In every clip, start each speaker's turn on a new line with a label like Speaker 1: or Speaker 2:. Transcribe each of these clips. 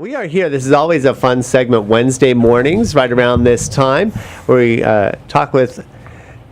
Speaker 1: We are here. This is always a fun segment Wednesday mornings right around this time where we talk with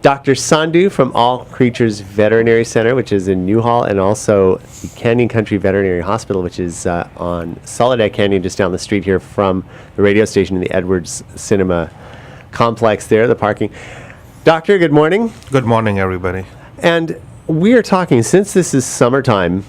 Speaker 1: Dr. Sandhu from All Creatures Veterinary Center, which is in Newhall, and also the Canyon Country Veterinary Hospital, which is on Soledad Canyon, just down the street here from the radio station in the Edwards Cinema complex there, the parking. Doctor, good morning.
Speaker 2: Good morning, everybody.
Speaker 1: And we are talking, since this is summertime,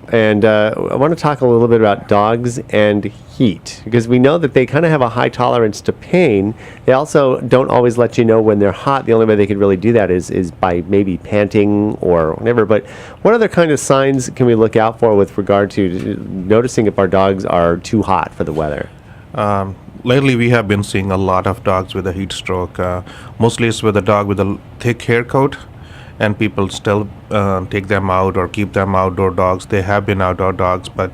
Speaker 1: and I want to talk a little bit about dogs and heat, because we know that they kind of have a high tolerance to pain. They also don't always let you know when they're hot. The only way they could really do that is by maybe panting or whatever. But what other kind of signs can we look out for with regard to noticing if our dogs are too hot for the weather?
Speaker 2: Lately, we have been seeing a lot of dogs with a heat stroke. Mostly it's with a dog with a thick hair coat, and people still take them out or keep them outdoor dogs. They have been outdoor dogs, but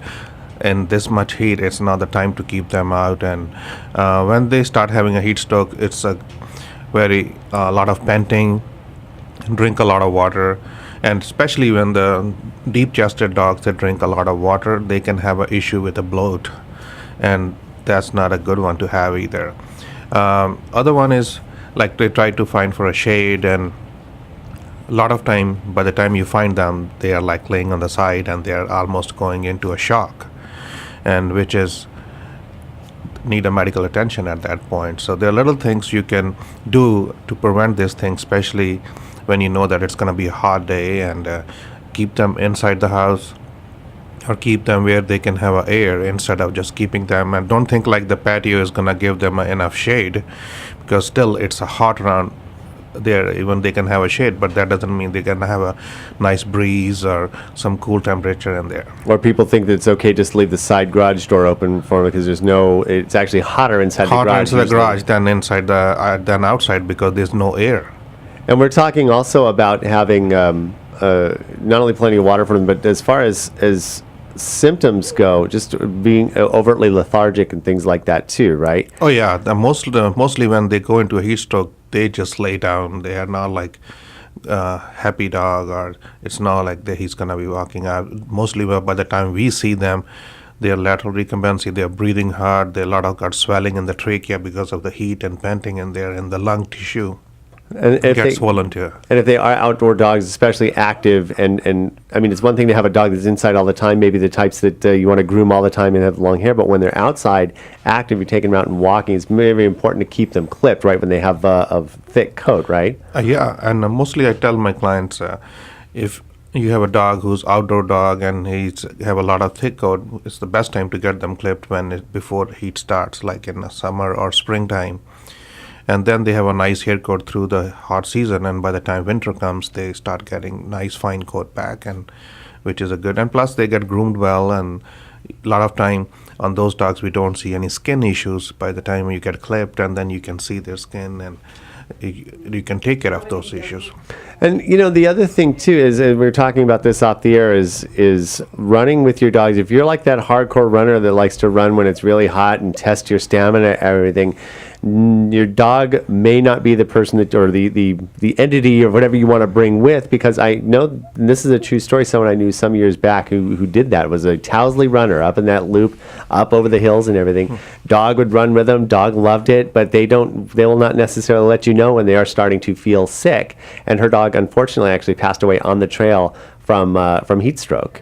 Speaker 2: in this much heat, it's not the time to keep them out. And when they start having a heat stroke, it's a lot of panting, drink a lot of water, and especially when the deep-chested dogs that drink a lot of water, they can have an issue with a bloat, and that's not a good one to have either. Other one is like they try to find for a shade, and a lot of time, by the time you find them, they are like laying on the side and they are almost going into a shock, and which is need a medical attention at that point. So there are little things you can do to prevent this thing, especially when you know that it's going to be a hot day, and keep them inside the house or keep them where they can have air instead of just keeping them. And don't think like the patio is going to give them enough shade, because still it's a hot around there. Even they can have a shade, but that doesn't mean they can have a nice breeze or some cool temperature in there.
Speaker 1: Or people think that it's okay just to leave the side garage door open for them, because it's actually hotter inside the garage.
Speaker 2: Hotter inside the garage than outside, because there's no air.
Speaker 1: And we're talking also about having not only plenty of water for them, but as far as symptoms go, just being overtly lethargic and things like that too, right?
Speaker 2: Oh yeah, mostly when they go into a heat stroke, they just lay down. They are not like happy dog, or it's not like he's gonna be walking out. Mostly by the time we see them, their lateral recumbency, they're breathing hard. They a lot of got swelling in the trachea because of the heat and panting in there, in the lung tissue.
Speaker 1: And
Speaker 2: gets swollen too.
Speaker 1: And if they are outdoor dogs, especially active, and I mean, it's one thing to have a dog that's inside all the time, maybe the types that you want to groom all the time and have long hair, but when they're outside active, you're taking them out and walking, it's very, very important to keep them clipped, right, when they have a thick coat, right?
Speaker 2: Yeah, and mostly I tell my clients, if you have a dog who's outdoor dog and he's have a lot of thick coat, it's the best time to get them clipped before heat starts, like in the summer or springtime. And then they have a nice hair coat through the hot season, and by the time winter comes, they start getting nice fine coat back, and which is a good. And plus, they get groomed well, and a lot of time on those dogs, we don't see any skin issues by the time you get clipped, and then you can see their skin, and you can take care of those issues.
Speaker 1: And the other thing too is, and we were talking about this off the air, is running with your dogs. If you're like that hardcore runner that likes to run when it's really hot and test your stamina and everything, your dog may not be the person that, or the entity or whatever you want to bring with, because I know, and this is a true story, someone I knew some years back who did that. It was a Towsley runner up in that loop, up over the hills and everything. Dog would run with them. Dog loved it, but they will not necessarily let you know when they are starting to feel sick. And her dog, unfortunately, actually passed away on the trail from heat stroke.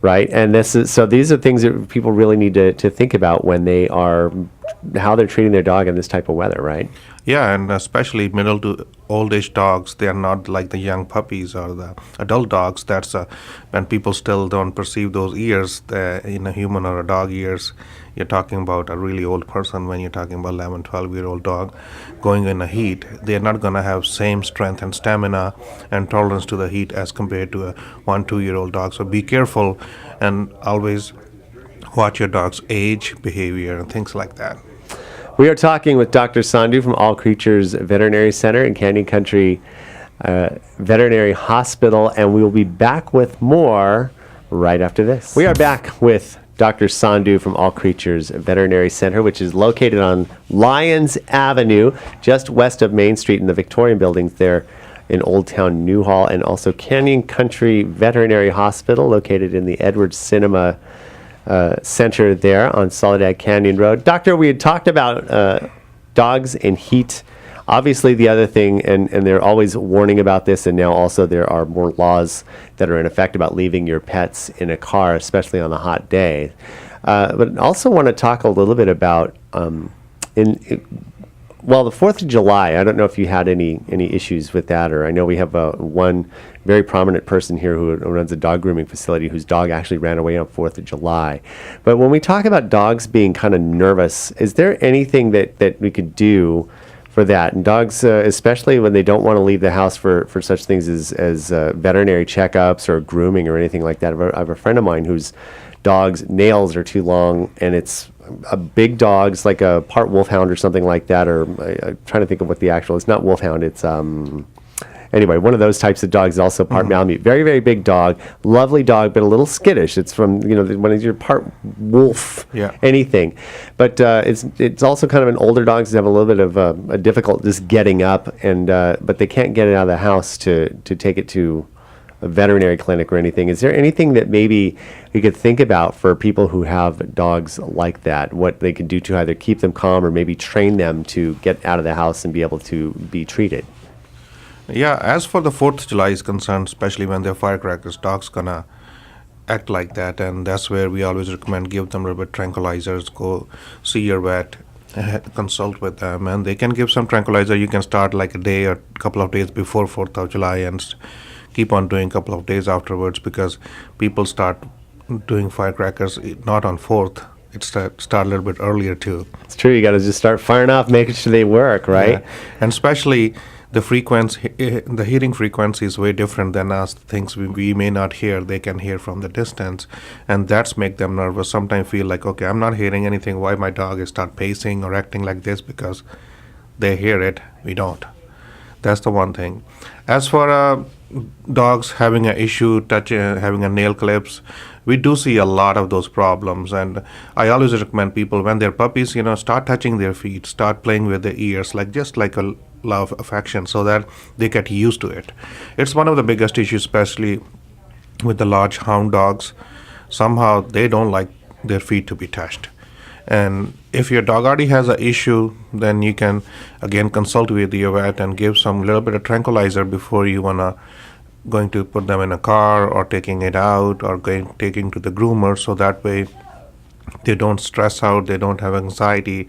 Speaker 1: Right, and these are things that people really need to think about when they are, how they're treating their dog in this type of weather, right?
Speaker 2: Yeah, and especially middle to old age dogs, they are not like the young puppies or the adult dogs. That's when people still don't perceive those ears in a human or a dog ears. You're talking about a really old person when you're talking about 11, 12-year-old dog going in the heat. They're not going to have same strength and stamina and tolerance to the heat as compared to a 1, 2-year-old dog. So be careful and always watch your dog's age, behavior, and things like that.
Speaker 1: We are talking with Dr. Sandhu from All Creatures Veterinary Center in Canyon Country Veterinary Hospital, and we will be back with more right after this. We are back with Dr. Sandhu from All Creatures Veterinary Center, which is located on Lyons Avenue, just west of Main Street in the Victorian buildings there in Old Town Newhall, and also Canyon Country Veterinary Hospital, located in the Edwards Cinema Center there on Soledad Canyon Road. Doctor, we had talked about dogs and heat. Obviously, the other thing, and they're always warning about this, and now also there are more laws that are in effect about leaving your pets in a car, especially on a hot day. But also want to talk a little bit about, well, the 4th of July, I don't know if you had any issues with that, or I know we have one very prominent person here who runs a dog grooming facility whose dog actually ran away on 4th of July. But when we talk about dogs being kind of nervous, is there anything that we could do for that? And dogs, especially when they don't want to leave the house for such things as veterinary checkups or grooming or anything like that. I have a friend of mine whose dog's nails are too long, and it's a big dog. It's like a part wolfhound or something like that, or I'm trying to think of what the actual, it's not wolfhound, it's anyway, one of those types of dogs, also part Malamute. Very, very big dog, lovely dog, but a little skittish. It's from, when you're part wolf, anything. But it's also kind of an older dog, so they have a little bit of a difficult just getting up, and but they can't get it out of the house to take it to a veterinary clinic or anything. Is there anything that maybe we could think about for people who have dogs like that, what they could do to either keep them calm or maybe train them to get out of the house and be able to be treated?
Speaker 2: Yeah, as for the 4th of July is concerned, especially when they're firecrackers, dogs gonna act like that, and that's where we always recommend give them a little bit tranquilizers, go see your vet, consult with them, and they can give some tranquilizer. You can start like a day or a couple of days before 4th of July and keep on doing a couple of days afterwards, because people start doing firecrackers not on 4th. It start a little bit earlier too.
Speaker 1: It's true. You got to just start firing off, making sure they work, right?
Speaker 2: Yeah. And especially the frequency, the hearing frequency is way different than us. Things we may not hear, they can hear from the distance, and that's make them nervous. Sometimes feel like, okay, I'm not hearing anything. Why my dog is start pacing or acting like this? Because they hear it, we don't. That's the one thing. As for dogs having an issue having a nail clips, we do see a lot of those problems, and I always recommend people when they're puppies, start touching their feet, start playing with their ears, just like a love affection, so that they get used to it. It's one of the biggest issues, especially with the large hound dogs. Somehow they don't like their feet to be touched. And if your dog already has an issue, then you can again consult with your vet and give some little bit of tranquilizer before you going to put them in a car or taking it out or taking to the groomer, so that way they don't stress out, they don't have anxiety.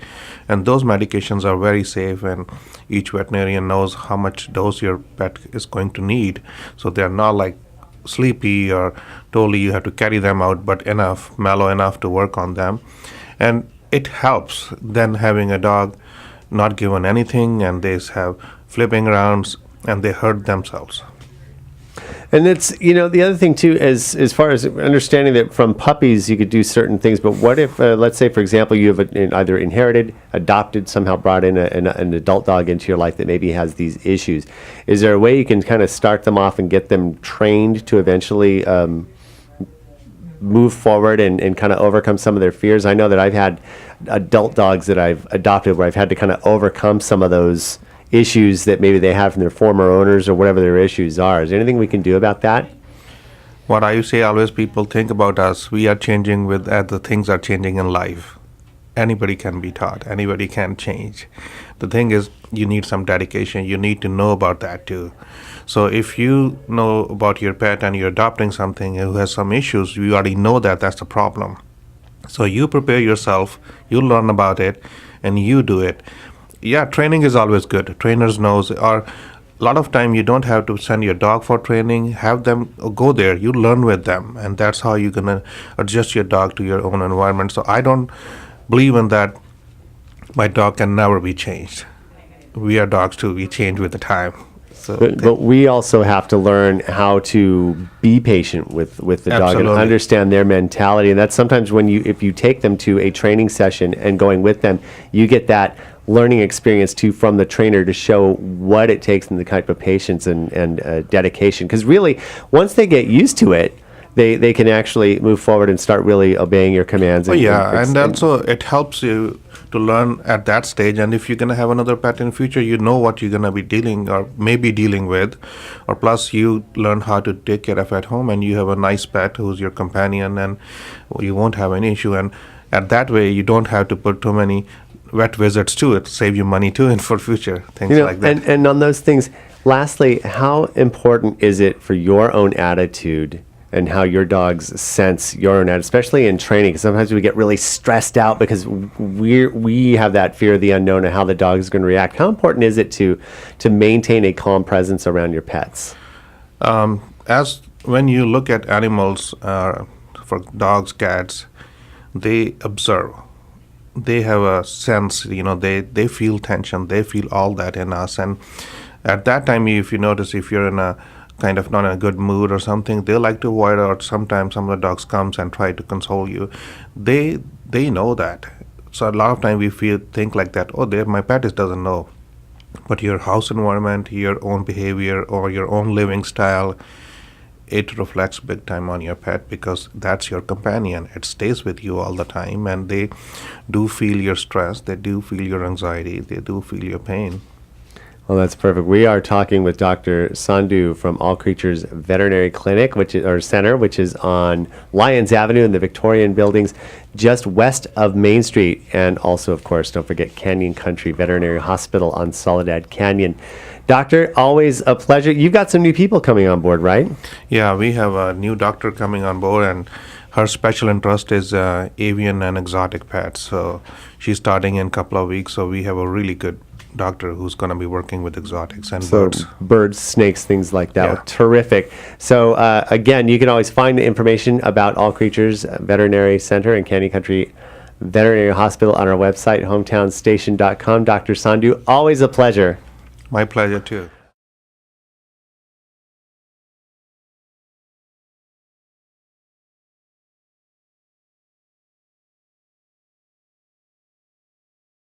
Speaker 2: And those medications are very safe, and each veterinarian knows how much dose your pet is going to need, so they're not like sleepy or totally you have to carry them out, but mellow enough to work on them. And it helps then having a dog not given anything and they have flipping around and they hurt themselves.
Speaker 1: And it's, the other thing too is, as far as understanding that from puppies you could do certain things, but what if, let's say, for example, you have either inherited, adopted, somehow brought in an adult dog into your life that maybe has these issues. Is there a way you can kind of start them off and get them trained to eventually move forward and kind of overcome some of their fears? I know that I've had adult dogs that I've adopted where I've had to kind of overcome some of those issues that maybe they have from their former owners or whatever their issues are. Is there anything we can do about that?
Speaker 2: What I say always, people think about us, we are changing as the things are changing in life. Anybody can be taught, anybody can change. The thing is, you need some dedication, you need to know about that too. So if you know about your pet and you're adopting something who has some issues, you already know that that's the problem. So you prepare yourself, you learn about it, and you do it. Yeah, training is always good. Trainers knows, or a lot of time you don't have to send your dog for training, have them go there, you learn with them, and that's how you're gonna adjust your dog to your own environment. So I don't believe in that my dog can never be changed. We are dogs too, we change with the time. So
Speaker 1: but we also have to learn how to be patient with the dog and understand their mentality. And that's sometimes if you take them to a training session and going with them, you get that learning experience too from the trainer to show what it takes and the type of patience and dedication. Because really, once they get used to it, they can actually move forward and start really obeying your commands.
Speaker 2: Oh yeah, and also it helps you to learn at that stage. And if you're gonna have another pet in the future, you know what you're gonna be dealing or maybe dealing with, or plus you learn how to take care of at home, and you have a nice pet who's your companion, and you won't have any issue. And at that way, you don't have to put too many vet visits to it. Save you money too, and for future things like that.
Speaker 1: And on those things, lastly, how important is it for your own attitude and how your dogs sense your own attitude, especially in training? 'Cause sometimes we get really stressed out because we have that fear of the unknown and how the dog is going to react. How important is it to maintain a calm presence around your pets?
Speaker 2: As when you look at animals, for dogs, cats, they observe. They have a sense, they feel tension, they feel all that in us. And at that time, if you notice, if you're in a kind of not in a good mood or something, they like to avoid, or sometimes some of the dogs comes and try to console you. They know that. So a lot of time we think like that, oh, my pet doesn't know. But your house environment, your own behavior, or your own living style, it reflects big time on your pet, because that's your companion. It stays with you all the time, and they do feel your stress, they do feel your anxiety, they do feel your pain.
Speaker 1: Well, that's perfect. We are talking with Dr. Sandhu from All Creatures Veterinary Clinic, Center, which is on Lyons Avenue in the Victorian Buildings, just west of Main Street. And also, of course, don't forget Canyon Country Veterinary Hospital on Soledad Canyon. Doctor, always a pleasure. You've got some new people coming on board, right?
Speaker 2: Yeah, we have a new doctor coming on board, and her special interest is avian and exotic pets. So she's starting in a couple of weeks. So we have a really good doctor who's going to be working with exotics and
Speaker 1: birds, snakes, things like that.
Speaker 2: Yeah.
Speaker 1: Terrific. So again, you can always find the information about All Creatures Veterinary Center and Canyon Country Veterinary Hospital on our website, hometownstation.com. Dr. Sandhu, always a pleasure.
Speaker 2: My pleasure too.